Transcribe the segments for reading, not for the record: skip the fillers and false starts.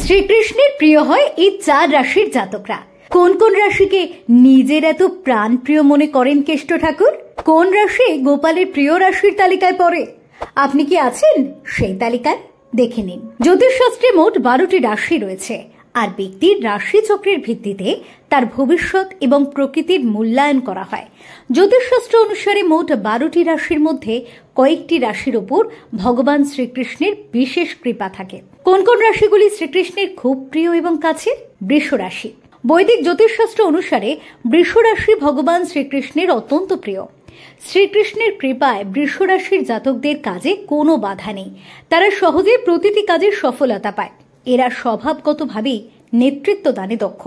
শ্রীকৃষ্ণের প্রিয় হয় এই 4 রাশির জাতকরা। কোন কোন রাশিকে নিজের এত প্রাণ প্রিয় মনে করেন কেষ্ট ঠাকুর? কোন রাশি গোপালের প্রিয় রাশির তালিকায় পড়ে? আপনি কি আছেন সেই তালিকায়? দেখে নিন। জ্যোতিষশাস্ত্রে মোট 12টি রাশি রয়েছে, আর ব্যক্তির রাশি চক্রের ভিত্তিতে তার ভবিষ্যৎ এবং প্রকৃতির মূল্যায়ন করা হয়। জ্যোতিষশাস্ত্র অনুসারে মোট 12টি রাশির মধ্যে কয়েকটি রাশির উপর ভগবান শ্রীকৃষ্ণের বিশেষ কৃপা থাকে। কোন কোন রাশিগুলি শ্রীকৃষ্ণের খুব প্রিয় এবং কাছের? বৃষ রাশি। বৈদিক জ্যোতিষশাস্ত্র অনুসারে বৃষ রাশি ভগবান শ্রীকৃষ্ণের অত্যন্ত প্রিয়। শ্রীকৃষ্ণের কৃপায় বৃষ রাশির জাতকদের কাজে কোনো বাধা নেই, তারা সহজে প্রতিটি কাজে সফলতা পায়। এরা স্বভাবগতভাবেই নেতৃত্ব দানে দক্ষ।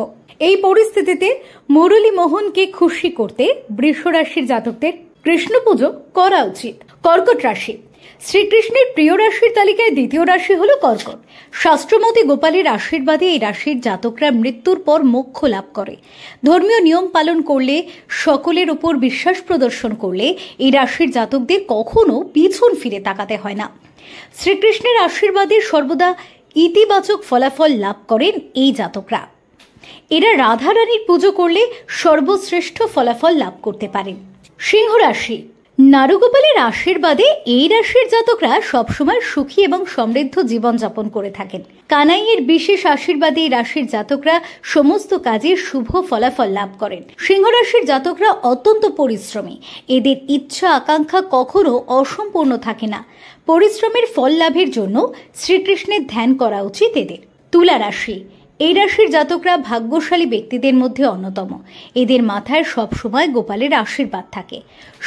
এই পরিস্থিতিতে মুরলী মোহনকে খুশি করতে বৃষ রাশির জাতকদের কৃষ্ণ পুজো করা উচিত। কর্কট রাশি। শ্রীকৃষ্ণের প্রিয় রাশির তালিকায় দ্বিতীয় রাশি হলো কর্কট। শাস্ত্রমতে গোপালের আশীর্বাদে এই রাশির জাতকরা মৃত্যুর পর মোক্ষ লাভ করে। ধর্মীয় নিয়ম পালন করলে, সকলের উপর বিশ্বাস প্রদর্শন করলে এই রাশির জাতকদের কখনো পিছন ফিরে তাকাতে হয় না। শ্রীকৃষ্ণের আশীর্বাদে সর্বদা ইতিবাচক ফলাফল লাভ করেন এই জাতকরা। এরা রাধা রানীর পুজো করলে সর্বশ্রেষ্ঠ ফলাফল লাভ করতে পারেন। সিংহ রাশি। নারুগোপালের আশীর্বাদে এই রাশির জাতকরা সবসময় সুখী এবং সমৃদ্ধ জীবনযাপন করে থাকেন। কানাইয়ের বিশেষ আশীর্বাদে এই রাশির জাতকরা সমস্ত কাজে শুভ ফলাফল লাভ করেন। সিংহ রাশির জাতকরা অত্যন্ত পরিশ্রমী। এদের ইচ্ছা আকাঙ্ক্ষা কখনো অসম্পূর্ণ থাকে না। পরিশ্রমের ফল লাভের জন্য শ্রীকৃষ্ণের ধ্যান করা উচিত এদের। তুলা রাশি। এই রাশির জাতকরা ভাগ্যশালী ব্যক্তিদের মধ্যে অন্যতম। এদের মাথায় সবসময় গোপালের আশীর্বাদ থাকে।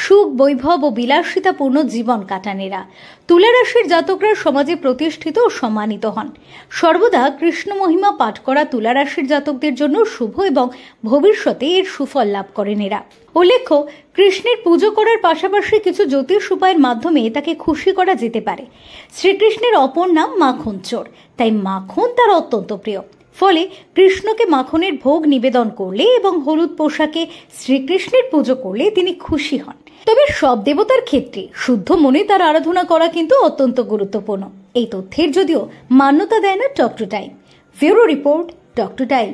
সুখ, বৈভব ও বিলাসিতাপূর্ণ জীবন কাটান এরা। তুলা রাশির জাতকরা সমাজে প্রতিষ্ঠিত ও সম্মানিত হন। সর্বদা কৃষ্ণ মহিমা পাঠ করা তুলা রাশির জাতকদের জন্য শুভ এবং ভবিষ্যতে এর সুফল লাভ করেন এরা। উল্লেখ্য, কৃষ্ণের পুজো করার পাশাপাশি কিছু জ্যোতিষ উপায়ের মাধ্যমে তাকে খুশি করা যেতে পারে। শ্রীকৃষ্ণের অপর নাম মাখন চোর, তাই মাখন তার অত্যন্ত প্রিয়। ফলে কৃষ্ণকে মাখনের ভোগ নিবেদন করলে এবং হলুদ পোশাকে শ্রীকৃষ্ণের পুজো করলে তিনি খুশি হন। তবে সব দেবতার ক্ষেত্রে শুদ্ধ মনে তার আরাধনা করা কিন্তু অত্যন্ত গুরুত্বপূর্ণ। এই তথ্যের যদিও মান্যতা দেয় না talk to time. Bureau report, talk to time.